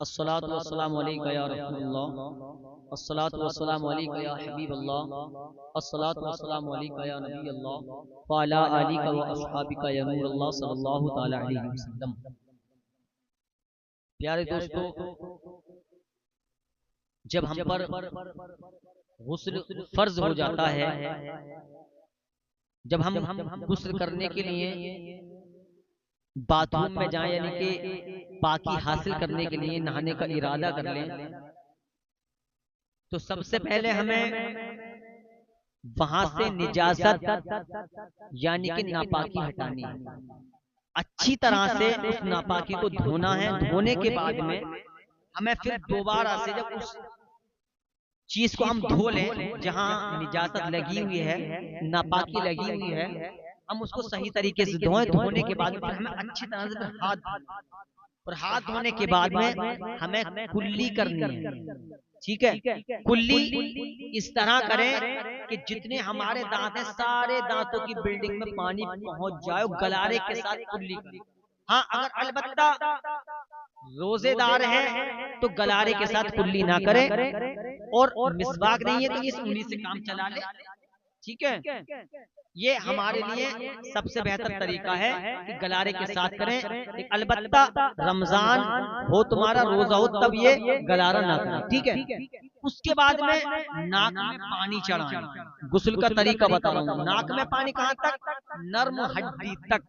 अस्सलातु वस्सलामु अलैका या रसूलल्लाह, अस्सलातु वस्सलामु अलैका या हबीबल्लाह, अस्सलातु वस्सलामु अलैका या नबीयल्लाह व अला आलिका व अस्हाबिका या नूरल्लाह सल्लल्लाहु तआला अलैहि वसल्लम। प्यारे दोस्तों, जब हम पर गुस्ल फर्ज हो जाता है, जब हम गुस्ल करने के लिए बाथरूम में जाएं, यानी कि पाकी हासिल करने के लिए नहाने का इरादा कर लें, तो सबसे पहले हमें वहां से निजाजत यानी कि नापाकी हटानी है। अच्छी तरह से उस नापाकी को धोना है। धोने के बाद में हमें फिर दोबारा से जब उस चीज को हम धो लें जहां निजाजत लगी हुई है, नापाकी लगी हुई है, हम उसको सही तरीके से धोएं। धोने के बाद फिर हमें अच्छी तरह से और हाथ धोने के बाद में हमें कुल्ली करनी है। ठीक है, कुल्ली इस तरह करें कि जितने हमारे दांत हैं सारे दांतों की बिल्डिंग में पानी पहुंच जाए, गलारे के साथ कुल्ली करें। हाँ, अगर अलबत्ता रोजेदार है तो गलारे के साथ कुल्ली ना करें, और मिसवाक नहीं है तो इस उंगली से काम चला ले। ठीक है, ये हमारे लिए सबसे बेहतर तरीका है कि गलारे के साथ करें। अलबत्ता रमजान हो, तुम्हारा रोजा हो, तब ये गलारा ना करें। ठीक है, उसके बाद में नाक में पानी चढ़ाएं। गुस्ल का तरीका बता रहा हूँ। नाक में पानी कहाँ तक? नर्म हड्डी तक,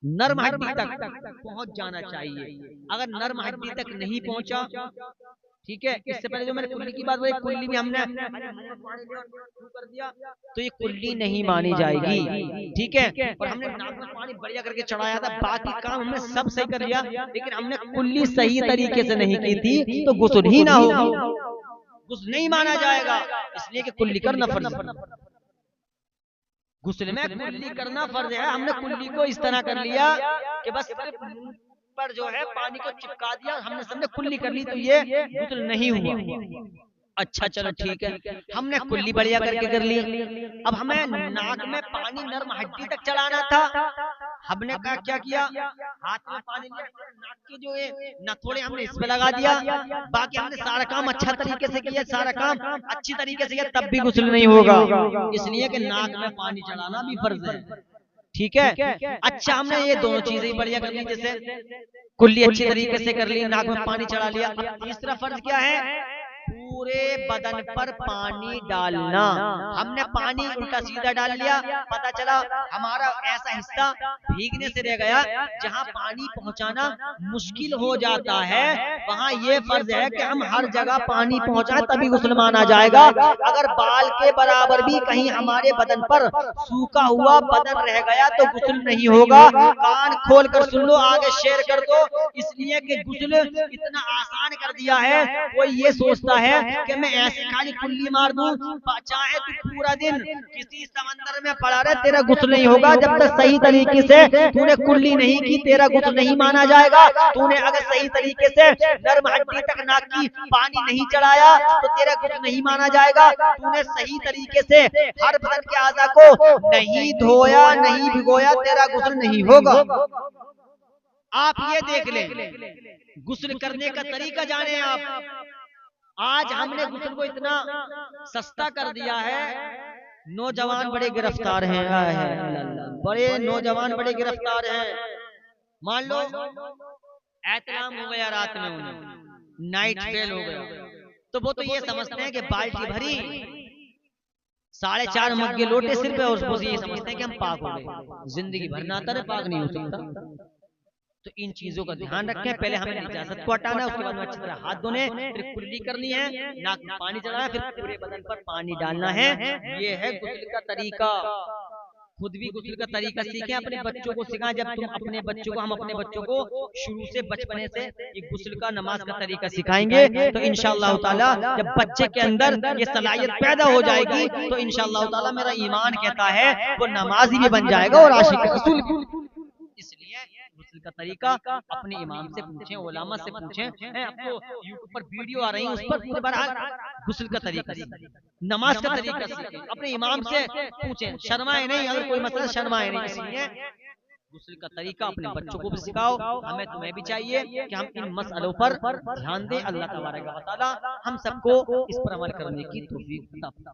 नर्म हड्डी तक पहुंच जाना चाहिए। अगर नर्म हड्डी तक नहीं पहुंचा, ठीक है, इससे पहले जो मैंने कुल्ली की बात बोली, कुल्ली भी हमने कर दिया तो ये कुल्ली नहीं मानी जाएगी। ठीक है, और हमने नाक में पानी बढ़िया करके चढ़ाया था, बाकी काम हमने सब सही कर लिया, लेकिन हमने कुल्ली सही तरीके से नहीं की थी तो गुस्ल ही ना होगी, गुस्ल नहीं माना जाएगा। इसलिए कि कुल्ली करना फर्ज है। गुस्ल में कुल्ली करना फर्ज है। हमने कुल्ली को इस तरह कर लिया कि बस सिर्फ मुंह पर जो है पानी को चिपका दिया, हमने सबने कुल्ली कर ली, तो ये गुस्ल नहीं हुआ। अच्छा चलो ठीक है, हमने कुल्ली बढ़िया करके कर ली। अब हमें नाक में पानी नर्म हड्डी तक चढ़ाना था। हमने क्या किया, हाथ में पानी लिया, नाक के जो है नथोड़े हमने इस पे लगा दिया। बाकी हमने सारा काम अच्छा तरीके से किया, सारा काम अच्छी तरीके से किया, तब भी गुस्ल नहीं होगा, इसलिए कि नाक में पानी चढ़ाना भी फर्ज है। ठीक है, अच्छा हमने ये दोनों चीजें बढ़िया कर ली, जैसे कुल्ली अच्छी तरीके से कर ली, नाक में पानी चढ़ा लिया। अब तीसरा फर्ज क्या है? पूरे बदन पर पानी डालना। हमने पानी उल्टा सीधा डाल लिया, पता चला हमारा ऐसा हिस्सा भीगने से रह गया जहां पानी पहुंचाना मुश्किल हो जाता है। वहां ये फर्ज है कि हम हर जगह पानी पहुंचाएं, तभी गुस्ल माना जाएगा। अगर बाल के बराबर भी कहीं हमारे बदन पर सूखा हुआ बदन रह गया तो गुस्ल नहीं होगा। कान खोल कर सुन लो, आगे शेयर कर दो, इसलिए कि गुस्ल इतना आसान कर दिया है। वो ये सोचता है कि मैं ऐसे खाली कुल्ली मार दूं, चाहे तू पूरा दिन किसी समंदर में पड़ा रहे, तेरा गुस्ल नहीं होगा। जब तक सही तरीके से तूने कुल्ली नहीं की, तेरा गुस्ल नहीं माना जाएगा। तूने अगर सही तरीके से नर्म हड्डी तक नाक की पानी नहीं चढ़ाया तो तेरा गुस्ल नहीं माना जाएगा। तूने सही तरीके से हर बदन के आज़ा को नहीं धोया, नहीं भिगोया, तेरा गुस्ल नहीं होगा। आप ये देख लें, गुस्ल करने का तरीका जाने आप। आज हमने गुस्ल को इतना सस्ता कर दिया है, नौजवान बड़े गिरफ्तार हैं, बड़े नौजवान बड़े गिरफ्तार हैं। मान लो एहतराम हो गया रात में, उन्हें नाइट फेल हो गया, तो वो तो ये समझते हैं कि बाल्टी भरी 4.5 मग्गे लोटे सिर पे, और उसको ये समझते हैं कि हम पाक हो गए। जिंदगी भर ना तरह पाक नहीं हो सकता। तो इन चीजों का ध्यान रखें। पहले हमें निजाजत को हटाना है, उसके बाद में अच्छी तरह हाथ धोने, फिर कुल्ली करनी है, नाक में पानी चढ़ाना है, फिर पूरे बदन पर पानी डालना है। ये है गुस्ल का तरीका। खुद भी गुस्ल का तरीका सीखें, अपने बच्चों को सिखाएं। जब तुम अपने बच्चों को, हम अपने बच्चों को शुरू से बचपने से ये गुस्ल का, नमाज का तरीका सिखाएंगे तो इंशाअल्लाह ताला जब बच्चे के अंदर ये सलाहियत पैदा हो जाएगी तो इंशाअल्लाह ताला मेरा ईमान कहता है वो नमाजी भी बन जाएगा और आशिक रसूल। इसलिए गुस्ल का तरीका अपने इमाम से पूछें, उलामा से पूछें। आपको यूट्यूब पर वीडियो आ रही है, उस पर पूरे बार गुस्ल का तरीका, नमाज का तरीका सीखें, अपने इमाम से पूछें, शर्माए नहीं। अगर कोई मसला शर्माए नहीं। इसलिए गुस्ल का तरीका अपने बच्चों को भी सिखाओ, हमें तुम्हें भी चाहिए कि हम इन मसलों पर ध्यान दें। अल्लाह तबारक व तआला हम सबको इस पर अमल करने की तौफीक अता फरमाए।